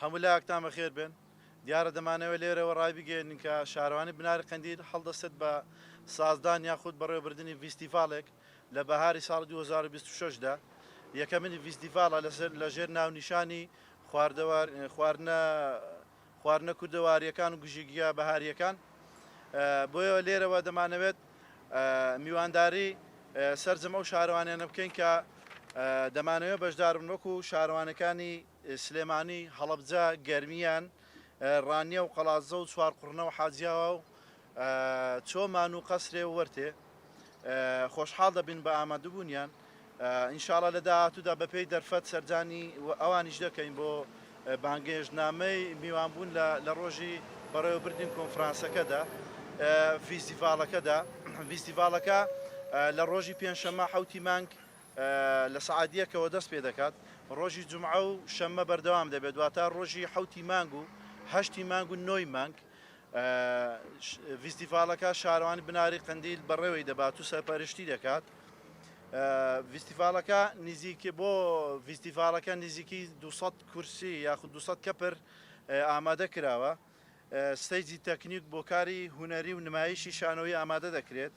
هەموو لاکتان بەخێر بن. دیارە دەمانەوە لێرەوە ڕای بگەێنین کە شارەوانی بناری قەندیل هەڵدەستێت بە سازدان یاخود بەڕێوەبردننی فیستیڤالێک لە بەهاری ساڵ 2026دا. یەکەمین فیستیڤالە لەژێر ناونیشانی خواردنە کوردەواریەکان و گژیگیا بەهاریەکان. بۆیەوە لێرەوە دەمانەوێت میوانداری سەرجەمە و شارەوانیانە بکەین کە دەمانەوێت بەشداربن وەکو شارەوانەکانی سلێمانی، هەڵەبجە، گەرمیان، ڕانیە و قەڵازە و چوارقڕنە و حاجیاوە و چۆمان و قەسرێ و وەرتێ خۆشحاڵ دەبین بە ئامادەبوونیان. ئینشاڵە لە داهاتوودا بەپێی دەرفەت سەرجانی ئەوانیش دەکەین بۆ بانگێژنامەی میوانبوون لە ڕۆژی بەڕێوەبردنی کۆنفرانسەکەدا فیستیڤالەکەدا. فیستیڤالەکە لە ڕۆژی پێنجشەممە حوتی مانگ لە سعادیەکەوە دەست پێ دەکات. ڕۆژی جومعە و شەممە بەردەوام دەبێت، دواتە ڕۆژی حوتی مانگ و هەشتی مانگ و نۆی مانگ فیستیڤالەکە شارەوانی بناری قەندیل بەڕێوەی دەبات و سەرپەرشتی دەکات. فیستیڤالەکە نزیکی بۆ فیستیڤالەکە نزیکی 200 کورسی یاخود 200 کەپر ئامادە کراوە. ستەیجی تەکنیک بۆ کاری هونەری و نمایشی شانەوەی ئامادە دەکرێت.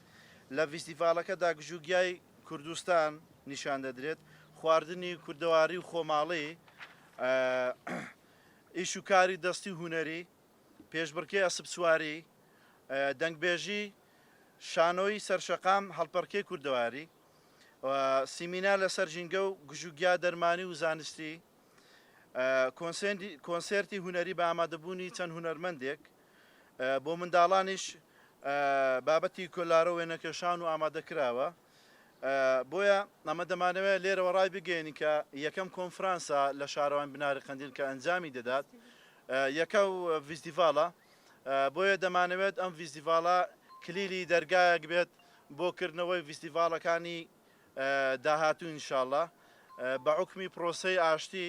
لە فیستیڤالەکەدا گژوگیای کوردستان نیشان دەدرێت، خواردنی کوردەواری و خۆماڵی، ئیش و کاری دەستی و هونەری، پێشبڕکێ ئەسپسواری، دەنگبێژی، شانۆی سەرشەقام، هەڵپەرکەی کوردەواری، سیمینار لەسەر ژینگە و گژوگیا دەرمانی و زانستی، کۆنسێرتی هونەری بە ئامادەبوونی چەند هونەرمەندێک، بۆ منداڵانیش بابەتی کۆلارە وێنەکێشان و ئامادەکراوە. بۆیە ئەمە دەمانەوێت لێرەوە ڕای بگەێنی کە یەکەم کۆنفرانسە لە شارەوان بناری قەندیل کە ئەنجامی دەدات یەکە و فیستیڤالە. بۆیە دەمانەوێت ئەم فیستیڤالە کلیلی دەرگایەک بێت بۆ کردنەوەی فیستیڤالەکانی داهاتوو ئینشاڵڵا بە حوکمی پرۆسەی ئاشتی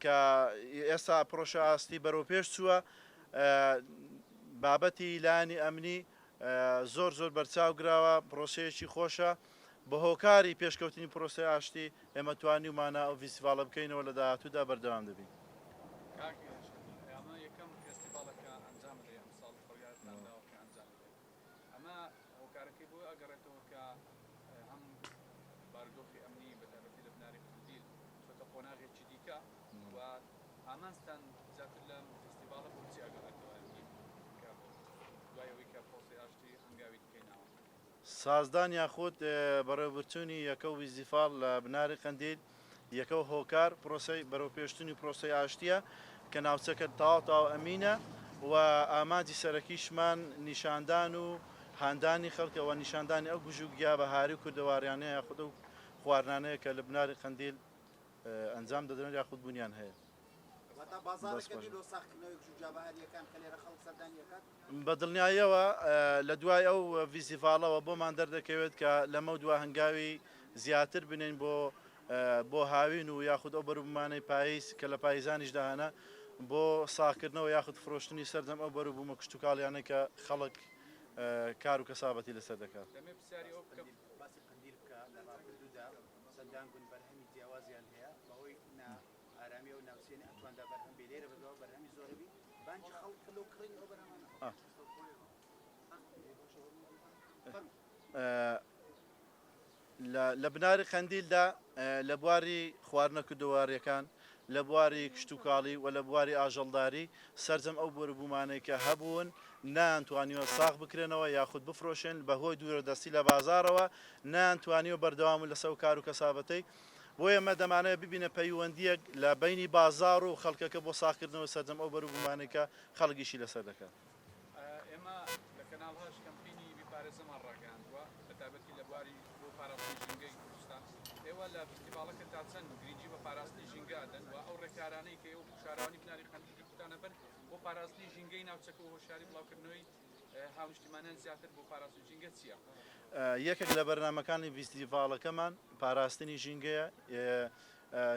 کە ئێستا پرۆژە ئاستی بەرەو پێش چووە. بابەتی لایەنی ئەمنی زۆر بەرچاو گراوە، پرۆسەیەکی خۆشە. بە هۆکاری پێشکەوتنی پرۆسەی ئاشتی ئێمە توانیمانە ئەو فیستیڤالە بکەینەوە لە داهاتوودا بەردەوام دەبین. ئەمە هۆکارەکەی بۆ ئەگەڕێتەوە کە هەم بارودۆخی ئەمنی بەتابەتی لە بناری قەندیل چۆتە قۆناغێکی دیکە و ئامانستان زیاتر لە فستیڤالە بۆچی ئەگەڕێتەوە کە دوایەوەی کە پرۆسەی ئاشتی هەنگاوی بکەینەوە. سازدان یاخود بەڕێوەبرچوونی یەکە و فیستیڤال لە بناری قەندیل یەکە و هۆکار پرۆسەی بەرەو پێشتنی پرۆسەی ئاشتیە کە ناوچەکە تاو ئەمینە و ئاماجی سەرەکیشمان نیشاندان و هاندانی خەڵکەوە نیشاندانی ئەو گژوگیا بەهاری و کوردەواریانەیە یاخود و خواردنانەیە کە لە بناری قەندیل ئەنجام دەدرێن یاخود بوونیان هەیە. بە دڵنیاییەوە لە دوای ئەو فیستیڤالەوە بۆمان دەردەکەوێت کە لەمە دوا هەنگاوی زیاتر بنین بۆ هاوین و یاخود ئەو بەروبوومانەی پاییز کە لە پاییزانیش داهەنە بۆ ساکردنەوە یاخود فرۆشتنی سەردەم ئەو بەروبوومە کشت و کاڵیانە کە خەڵک کار و کەسابەتی لەسەر دەکات. سەردانگون بەرهەمی جیاوازیان هەیە بەهۆی ئارامی و ناوچێنی ئەتواندا بەرهەم بێ لێرە بەدەوە بەرهەمی زۆرەبی بانکی خەڵک لەو کڕین ئەو بەرهەمانە لە بناری قەندیلدا لە بواری خواردنە کوردەواریەکان، لە بواری کشت و کاڵی و لە بواری ئاژەڵداری سەرجەم ئەو بەروبوومانەی کە هەبوون نانتوانیوە ساغ بکرێنەوە یاخود بفرۆشێن بەهۆی دوورەدەستی لە بازارەوە، نانتوانیوە بەردەوام و لەسەر کار و کەسابەتەی. بۆیە ئەمە دەمانەیە ببینە پەیوەندیەک لە بینی بازار و خەڵکەکە بۆ ساغکردنەوە سەرجەم ئەو بەروبوومانێکە خەڵکیشی لەسەر دەکات. ئێمە لە کەناڵهاش کەمپینی بیپارێزەمان ڕاگەاندووە بەتابەتی لە بواری بۆ پاراستنی ژینگەی کوردستان. ئێوە لە فستیڤالەکە تا چەند گرنگی بە پاراستنی ژینگادن و ئەو ڕێکارانەی کە ئێوە شارەوانی بناری قەندیلی کوردستانە بن بۆ پاراستنی ژینگەی ناوچەکە و هۆشیاری بڵاوکردنەوەی هاونیشتمانیان زیاتر بۆ پاراستنی ژینگە چییە؟ یەکێک لە بەرنامەکانی فستیڤالەکەمان پاراستنی ژینگەیە،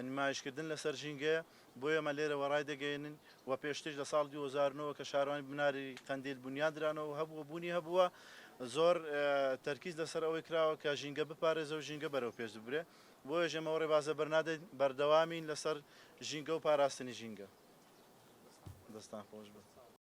نمایشکردن لەسەر ژینگەیە. بۆیە ئەمە لێرەوە ڕای دەگەێنن و پێشتر لە ساڵ 2009 کە شارەوانی بناری قەندیل بنیادرانەوە هەبووە بوونی هەبووە زۆر تەرکیز لەسەر ئەوەی کراوە کە ژینگە بپارێزە و ژینگە بەرەو پێش ببرێ. بۆیە ژێمەوە ڕێبازە بەرنادەین بەردەوامین لەسەر ژینگە و پاراستنی ژینگە. دەستان خۆش بێت.